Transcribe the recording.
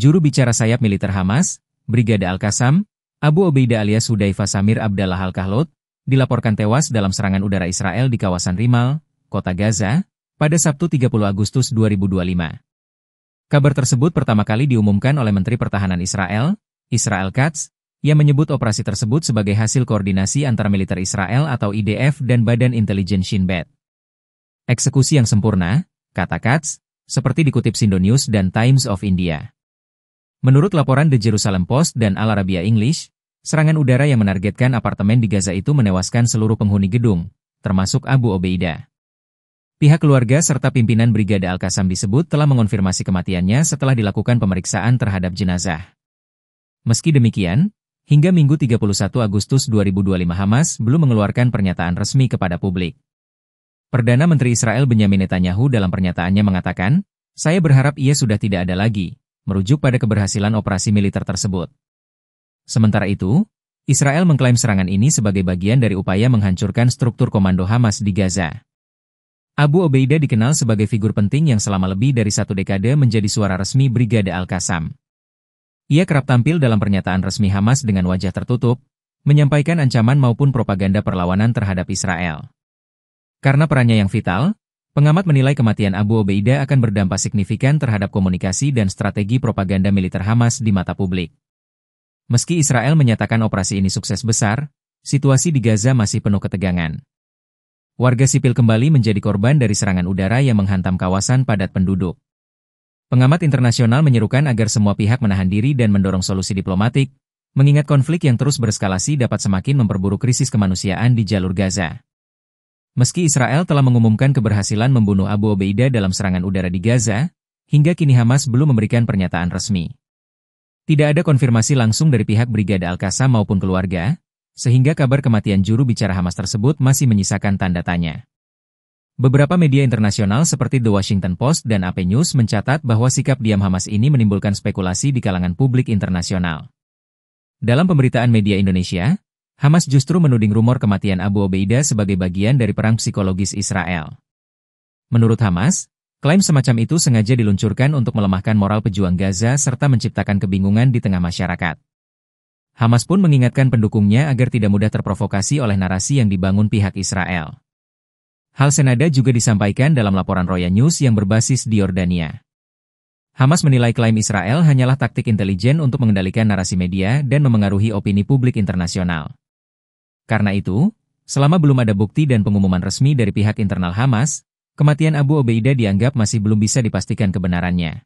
Juru bicara sayap militer Hamas, Brigade Al-Qassam, Abu Obeidah alias Hudzaifah Samir Abdallah Al-Kahlot, dilaporkan tewas dalam serangan udara Israel di kawasan Rimal, kota Gaza, pada Sabtu 30 Agustus 2025. Kabar tersebut pertama kali diumumkan oleh Menteri Pertahanan Israel, Israel Katz, yang menyebut operasi tersebut sebagai hasil koordinasi antara militer Israel atau IDF dan Badan Intelijen Shin Bet. Eksekusi yang sempurna, kata Katz, seperti dikutip Sindo News dan Times of India. Menurut laporan The Jerusalem Post dan Al Arabiya English, serangan udara yang menargetkan apartemen di Gaza itu menewaskan seluruh penghuni gedung, termasuk Abu Obeidah. Pihak keluarga serta pimpinan Brigade Al-Qassam disebut telah mengonfirmasi kematiannya setelah dilakukan pemeriksaan terhadap jenazah. Meski demikian, hingga Minggu 31 Agustus 2025 Hamas belum mengeluarkan pernyataan resmi kepada publik. Perdana Menteri Israel Benyamin Netanyahu dalam pernyataannya mengatakan, "Saya berharap ia sudah tidak ada lagi," merujuk pada keberhasilan operasi militer tersebut. Sementara itu, Israel mengklaim serangan ini sebagai bagian dari upaya menghancurkan struktur komando Hamas di Gaza. Abu Obeidah dikenal sebagai figur penting yang selama lebih dari 1 dekade menjadi suara resmi Brigade Al-Qassam. Ia kerap tampil dalam pernyataan resmi Hamas dengan wajah tertutup, menyampaikan ancaman maupun propaganda perlawanan terhadap Israel. Karena perannya yang vital, pengamat menilai kematian Abu Obeidah akan berdampak signifikan terhadap komunikasi dan strategi propaganda militer Hamas di mata publik. Meski Israel menyatakan operasi ini sukses besar, situasi di Gaza masih penuh ketegangan. Warga sipil kembali menjadi korban dari serangan udara yang menghantam kawasan padat penduduk. Pengamat internasional menyerukan agar semua pihak menahan diri dan mendorong solusi diplomatik, mengingat konflik yang terus bereskalasi dapat semakin memperburuk krisis kemanusiaan di jalur Gaza. Meski Israel telah mengumumkan keberhasilan membunuh Abu Obeidah dalam serangan udara di Gaza, hingga kini Hamas belum memberikan pernyataan resmi. Tidak ada konfirmasi langsung dari pihak Brigade Al-Qassam maupun keluarga, sehingga kabar kematian juru bicara Hamas tersebut masih menyisakan tanda tanya. Beberapa media internasional seperti The Washington Post dan AP News mencatat bahwa sikap diam Hamas ini menimbulkan spekulasi di kalangan publik internasional. Dalam pemberitaan media Indonesia, Hamas justru menuding rumor kematian Abu Obeidah sebagai bagian dari perang psikologis Israel. Menurut Hamas, klaim semacam itu sengaja diluncurkan untuk melemahkan moral pejuang Gaza serta menciptakan kebingungan di tengah masyarakat. Hamas pun mengingatkan pendukungnya agar tidak mudah terprovokasi oleh narasi yang dibangun pihak Israel. Hal senada juga disampaikan dalam laporan Roya News yang berbasis di Yordania. Hamas menilai klaim Israel hanyalah taktik intelijen untuk mengendalikan narasi media dan memengaruhi opini publik internasional. Karena itu, selama belum ada bukti dan pengumuman resmi dari pihak internal Hamas, kematian Abu Obeidah dianggap masih belum bisa dipastikan kebenarannya.